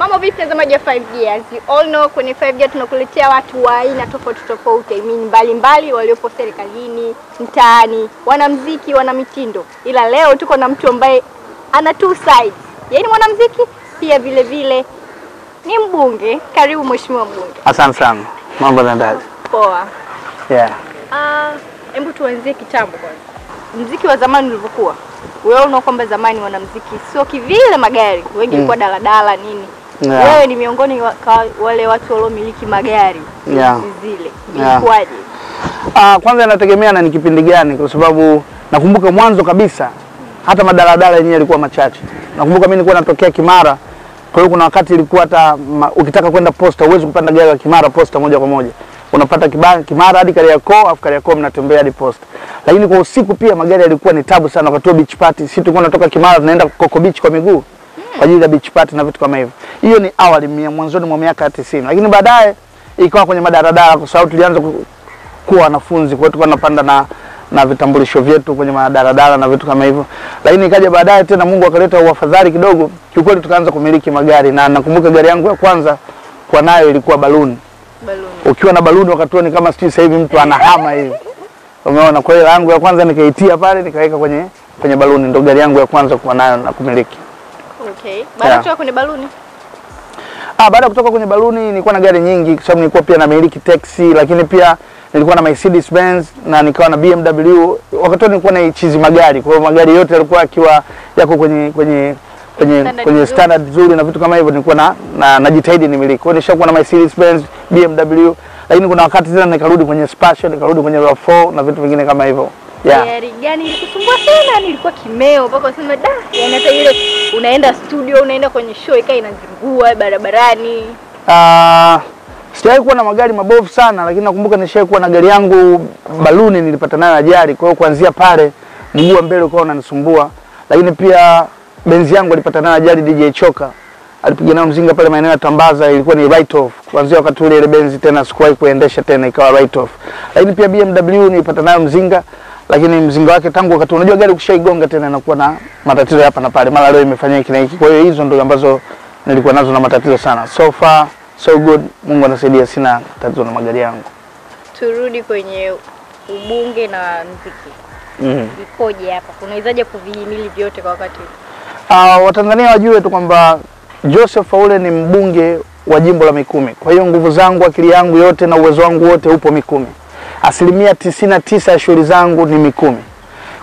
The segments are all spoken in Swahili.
Mambo vipi mtazamaji wa 5G? As you all know, kwenye 5G tunakuletea watu wa aina tofauti, mbalimbali waliopo serikalini, mtaani, wanamuziki, wanamitindo. Ila leo tuko na mtu ambaye ana two sides. Yeye ni mwanamuziki, pia vile vile ni mbunge. Karibu mheshimiwa mbunge. Asante sana. Mambo yanaendaje? Poa. Yeah. Hebu tuanzie kitambo kwanza. Muziki wa zamani ulivyokuwa. Wewe unaona kwamba zamani wanamuziki sio kivile magari, wengi walikuwa daladala nini. Yeah. Wewe ni miongoni wale watu waliomiliki magari zile. Ilikuwaje? Kwanza inategemea na ni kipindi gani, kwa sababu nakumbuka mwanzo kabisa hata madaladala yenyewe yalikuwa machache. Nakumbuka mimi nilikuwa natokea Kimara. Kwa hiyo kuna wakati ilikuwa hata ukitaka kwenda posta huwezi kupanda gari ya Kimara posta moja kwa moja. Unapata Kimara hadi Kariakoo, afu Kariakoo mnatembea hadi posta. Lakini kwa usiku pia magari yalikuwa ni tabu sana wakati wa beach party. Sisi tulikuwa tunatoka Kimara tunaenda Coco Beach kwa miguu kwa ajili ya beach party na vitu kama hivyo. Hiyo ni awali mwanzoni mwa miaka ya 90. Lakini baadaye ikawa kwenye madaladala kwa sababu tulianza kuwa wanafunzi, kwa hiyo tulikuwa tunapanda na vitambulisho vyetu kwenye madaladala na vitu kama hivyo. Lakini ikaja baadaye tena Mungu akaleta uafadhali kidogo, kiukweli tukaanza kumiliki magari, na nakumbuka gari yangu ya kwanza kwa nayo ilikuwa baluni. Ukiwa na baluni wakati huo ni kama sasa hivi mtu anahama hivi. Umeona, kwa hiyo yangu ya kwanza nikaitia pale nikaweka kwenye baluni, ndio gari yangu ya kwanza kuwa nayo na kumiliki. Okay. Baada ya kutoka kwenye baluni? Baada ya kutoka kwenye baluni nilikuwa na gari nyingi kwa sababu nilikuwa pia namiliki taxi, lakini pia nilikuwa na Mercedes Benz na nikawa na BMW. Wakati huo nilikuwa na chizi magari. Kwa hiyo magari yote yalikuwa yako kwenye standard nzuri na vitu kama hivyo, nilikuwa najitahidi nimiliki. Kwa hiyo nishakuwa na Mercedes Benz, BMW, lakini kuna wakati tena nikarudi kwenye Spatial, nikarudi kwenye RAV4 na vitu vingine kama hivyo. Gari gani ilikusumbua sana? Nilikuwa kimeo mpaka useme yaani hata ile unaenda studio, unaenda kwenye show ikaa inazingua barabarani. Sijawahi kuwa na magari mabovu sana, lakini nakumbuka nishawahi kuwa na gari yangu baluni nilipata nayo ajali. Kwa hiyo kuanzia pale mguu wa mbele ukawa unanisumbua. Lakini pia benzi yangu alipata nayo ajali DJ Choka. Alipiga nayo mzinga pale maeneo ya Tambaza, ilikuwa ni write off. Kuanzia wakati ule ile benzi tena sikuwahi kuendesha tena, ikawa write off. Lakini pia BMW nilipata nayo mzinga, lakini mzinga wake tangu wakati unajua gari ukishaigonga tena inakuwa na matatizo hapa na pale. Mara leo imefanya hiki na hiki. Kwa hiyo hizo ndio ambazo nilikuwa nazo na matatizo sana. So far so good. Mungu anasaidia, sina tatizo na magari yangu. Turudi kwenye ubunge na muziki. Ikoje hapa? Unawezaje kuvihimili vyote kwa wakati huu? Watanzania wajue tu kwamba Joseph Haule ni mbunge wa jimbo la Mikumi. Kwa hiyo nguvu zangu, akili yangu yote na uwezo wangu wote upo Mikumi. 99% ya shughuli zangu ni Mikumi.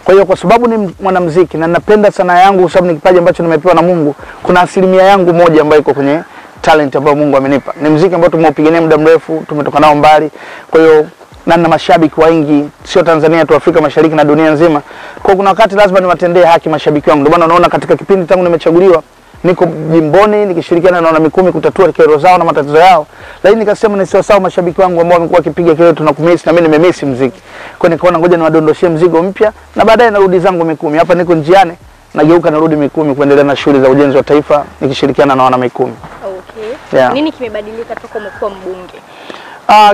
Kwa hiyo kwa sababu ni mwanamuziki na ninapenda sanaa yangu kwa sababu ni kipaji ambacho nimepewa na Mungu, kuna 1% yangu moja ambayo iko kwenye talent ambayo Mungu amenipa. Ni muziki ambao tumeupigania muda mrefu, tumetoka nao mbali. Kwa hiyo na mashabiki wengi, sio Tanzania tu, Afrika Mashariki na dunia nzima. Kwa hiyo kuna wakati lazima niwatendee haki mashabiki wangu. Ndio maana unaona katika kipindi tangu nimechaguliwa niko jimboni nikishirikiana na Mikumi kutatua kero zao na matatizo yao. Lakini nikasema nisiwasahau mashabiki wangu ambao wamekuwa wakipiga kelele tunakumisi, na mimi nimemisi muziki. Kwa hiyo nikaona ngoja niwadondoshie mzigo mpya na baadaye narudi zangu Mikumi. Hapa niko njiani nageuka narudi Mikumi kuendelea na shughuli za ujenzi wa taifa nikishirikiana na wana Mikumi. Okay. Yeah. Nini kimebadilika toka umekuwa mbunge?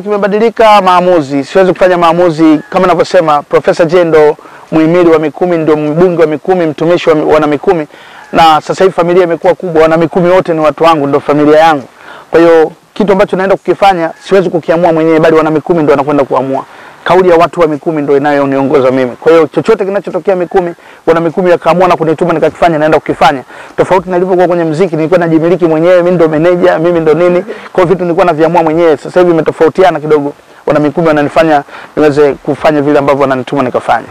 Kimebadilika maamuzi. Siwezi kufanya maamuzi kama ninavyosema Profesa Jendo muhimili wa Mikumi, ndio mbunge wa Mikumi, mtumishi wa wana Mikumi, na sasa hivi familia imekuwa kubwa, wana Mikumi wote ni watu wangu, ndio familia yangu. Kwa hiyo kitu ambacho naenda kukifanya siwezi kukiamua mwenyewe, bali wana Mikumi ndio wanakwenda kuamua. Kauli ya watu wa Mikumi ndio inayoniongoza mimi. Kwa hiyo chochote kinachotokea Mikumi, wana Mikumi wakaamua na kunituma nikakifanya, naenda kukifanya. Tofauti na nilivyokuwa kwenye muziki, nilikuwa najimiliki mwenyewe, mimi ndio manager, mimi ndio nini. Kwa hiyo vitu nilikuwa naviamua mwenyewe. Sasa hivi imetofautiana kidogo. Wana Mikumi wananifanya niweze kufanya vile ambavyo wananituma nikafanya.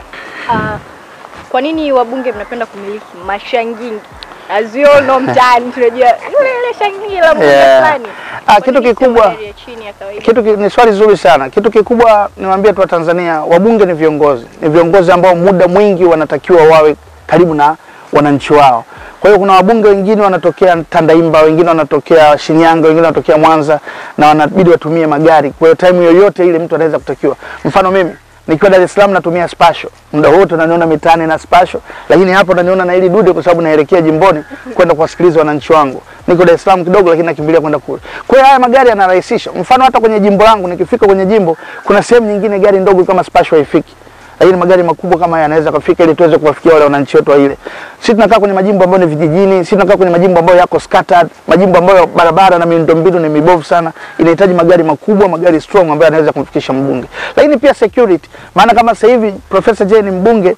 Kwa nini wabunge mnapenda kumiliki mashangingi? As you all know, mtaani tunajua yule shangingi la mbunge fulani. Kitu kikubwa, ni swali zuri sana. Kitu kikubwa niwaambie tu Tanzania, wabunge ni viongozi. Ni viongozi ambao muda mwingi wanatakiwa wawe karibu na wananchi wao. Kwa hiyo kuna wabunge wengine wanatokea Tandaimba, wengine wanatokea Shinyanga, wengine wanatokea Mwanza, na wanabidi watumie magari. Kwa hiyo time yoyote ile mtu anaweza kutakiwa. Mfano mimi nikiwa Dar es Salaam natumia Spatial. Muda wote unaniona mitaani na Spatial, lakini hapo unaniona na ili dude kwa sababu naelekea jimboni kwenda kuwasikiliza wananchi wangu. Niko Dar es Salaam kidogo lakini nakimbilia kwenda kule. Kwa hiyo haya magari yanarahisisha. Mfano hata kwenye jimbo langu nikifika kwenye jimbo kuna sehemu nyingine gari ndogo kama Spatial haifiki. lakini magari makubwa kama haya yanaweza kufika ili tuweze kuwafikia wale wananchi wetu wa ile. Sisi tunakaa kwenye majimbo ambayo ni vijijini, sisi tunakaa kwenye majimbo ambayo yako scattered, majimbo ambayo barabara na miundombinu ni mibovu sana, inahitaji magari makubwa, magari strong ambayo yanaweza kumfikisha mbunge. Lakini pia security, maana kama sasa hivi Professor Jay ni mbunge,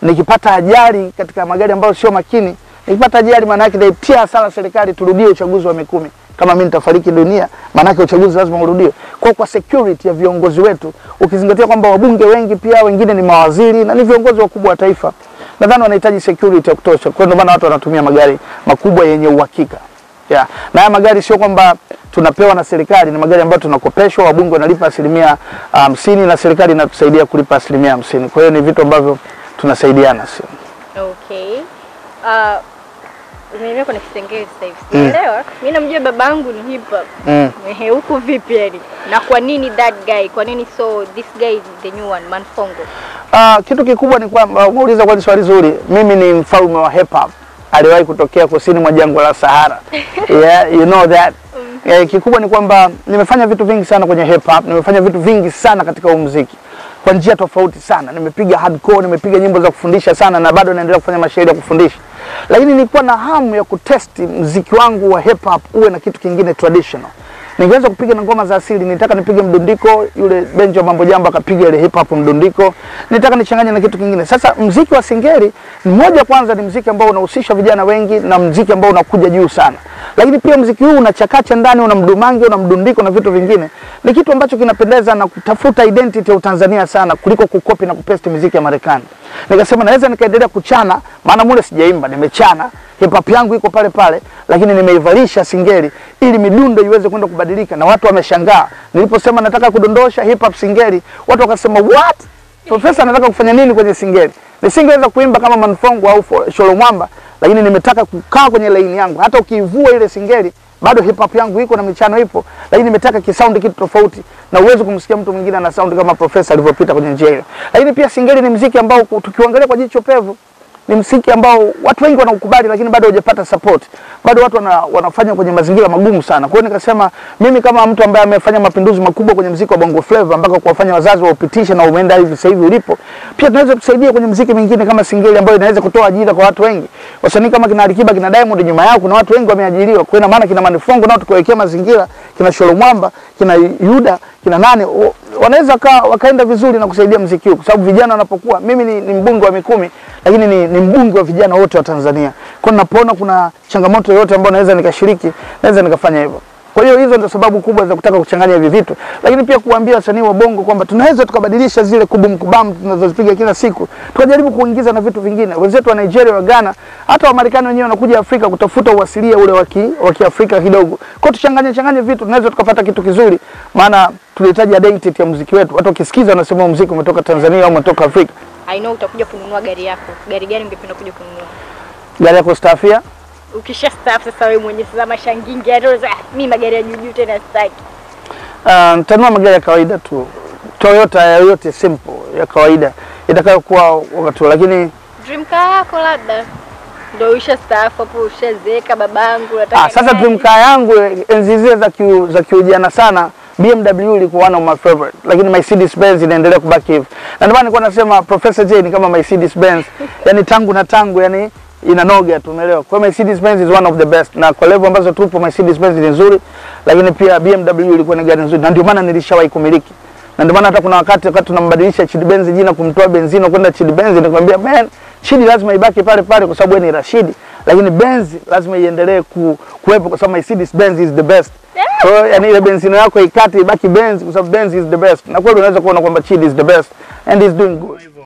nikipata ajali katika magari ambayo sio makini, nikipata ajali maana yake naitia hasara serikali, turudie uchaguzi wa Mikumi. Kama mimi nitafariki dunia, maana yake uchaguzi lazima urudiwe. Kwa security ya viongozi wetu, ukizingatia kwamba wabunge wengi pia wengine ni mawaziri na ni viongozi wakubwa wa taifa, nadhani wanahitaji security ya kutosha. Kwa ndio maana watu wanatumia magari makubwa yenye uhakika. Yeah. Na haya magari sio kwamba tunapewa na serikali, ni magari ambayo tunakopeshwa, wabunge wanalipa 50% na serikali inatusaidia kulipa 50%. Kwa hiyo ni vitu ambavyo tunasaidiana sio. Okay. Umeelewa kuna Kisengeli sasa hivi. Unaelewa? Mimi namjua babangu ni hip hop. Huko vipi yani? Na kwa nini that guy? Kwa nini so this guy is the new one, Manfongo? Kitu kikubwa ni kwamba umeuliza kwa swali zuri. Mimi ni mfalme wa hip hop. Aliwahi kutokea kusini mwa jangwa la Sahara. Yeah, you know that. Kikubwa ni kwamba nimefanya vitu vingi sana kwenye hip hop, nimefanya vitu vingi sana katika muziki. Kwa njia tofauti sana. Nimepiga hardcore, nimepiga nyimbo za kufundisha sana na bado naendelea kufanya mashairi ya kufundisha. Lakini nilikuwa na hamu ya kutesti muziki wangu wa hip hop uwe na kitu kingine traditional. Ningeweza kupiga na ngoma za asili, nitaka nipige mdundiko, yule Benjo wa Mambo Jambo akapiga ile hip hop mdundiko. Nitaka nichanganye na kitu kingine. Sasa muziki wa Singeli mmoja, kwanza ni muziki ambao unahusisha vijana wengi na muziki ambao unakuja juu sana. Lakini pia muziki huu unachakacha ndani, una mdumange, una mdundiko na vitu vingine. Ni kitu ambacho kinapendeza na kutafuta identity ya Tanzania sana kuliko kukopi na kupesti muziki ya Marekani. Nikasema naweza nikaendelea kuchana, maana mule sijaimba, nimechana. Hip hop yangu iko pale pale, lakini nimeivalisha Singeli ili midundo iweze kwenda kubadilika, na watu wameshangaa. Niliposema nataka kudondosha hip hop Singeli, watu wakasema what? Profesa anataka kufanya nini kwenye Singeli? Nisingeweza kuimba kama Manfongo au Sholo Mwamba, lakini nimetaka kukaa kwenye line yangu. Hata ukivua ile Singeli, bado hip hop yangu iko na michano ipo, lakini nimetaka kisound kitu tofauti na uwezo kumsikia mtu mwingine ana sound kama Profesa alivyopita kwenye njia hiyo. Lakini pia Singeli ni muziki ambao tukiangalia kwa jicho pevu ni muziki ambao watu wengi wanaukubali, lakini bado hujapata support. Bado watu wanafanya kwenye mazingira magumu sana. Kwa hiyo nikasema mimi kama mtu ambaye amefanya mapinduzi makubwa kwenye muziki wa Bongo Flava mpaka kuwafanya wazazi waupitishe na umeenda hivi sasa hivi ulipo, pia tunaweza kusaidia kwenye muziki mwingine kama Singeli ambayo inaweza kutoa ajira kwa watu wengi. Wasanii kama kina Alikiba, kina Diamond, nyuma yao kuna watu wengi wameajiriwa. Kwa hiyo maana kina Manfongo nao tukiwekea mazingira, kina Sholo Mwamba, kina Yuda, kina nane wanaweza wakaenda vizuri na kusaidia muziki huu, kwa sababu vijana wanapokuwa, mimi ni mbunge wa Mikumi, lakini ni mbunge wa vijana wote wa Tanzania. Kwa ninapoona kuna changamoto yoyote ambayo naweza nikashiriki, naweza nikafanya hivyo. Kwa hiyo hizo ndio sababu kubwa za kutaka kuchanganya hivi vitu, lakini pia kuambia wasanii wa Bongo kwamba tunaweza tukabadilisha zile kubum tunazozipiga kila siku, tukajaribu kuingiza na vitu vingine. Wenzetu wa Nigeria, wa Ghana, hata wa Marekani wenyewe wanakuja Afrika kutafuta uasilia ule wa Kiafrika kidogo. Kwa tuchanganye vitu, tunaweza tukapata kitu kizuri, maana tunahitaji identity ya muziki wetu. Watu wakisikiza wanasema muziki umetoka Tanzania au umetoka Afrika. I know utakuja kununua gari yako. Gari gani ungependa kuja kununua? Gari yako staafia? Ukisha staff sasa wewe mwenyewe sasa mashangingi ya roza, mimi magari ya juu tena sitaki. Nitanunua magari ya kawaida tu. Toyota yoyote simple ya kawaida itakayokuwa wakati, lakini dream car yako labda ndio usha staff hapo, ushazeeka babangu nataka. Sasa dream car yangu enzi zile za kiujana sana, BMW ilikuwa one of my favorite, lakini Mercedes Benz inaendelea kubaki hivyo. Na ndio maana nilikuwa nasema Professor Jay ni kama Mercedes Benz, yani tangu yani inanoga tu, umeelewa? Kwa Mercedes Benz is one of the best, na kwa level ambazo tupo Mercedes Benz ni nzuri, lakini pia BMW ilikuwa ni gari nzuri, na ndio maana nilishawahi kumiliki. Na ndio maana hata kuna wakati tunambadilisha Chidi Benz jina, kumtoa Benzino kwenda Chidi Benz, nikamwambia man, Chidi lazima ibaki pale pale kwa sababu ni Rashidi, lakini Benz lazima iendelee kuwepo kwa sababu Mercedes Benz is the best. Kwa hiyo yani ile Benzino yako ikate ibaki Benz kwa sababu Benz is the best. Na kweli unaweza kuona kwamba Chidi is the best and is doing good.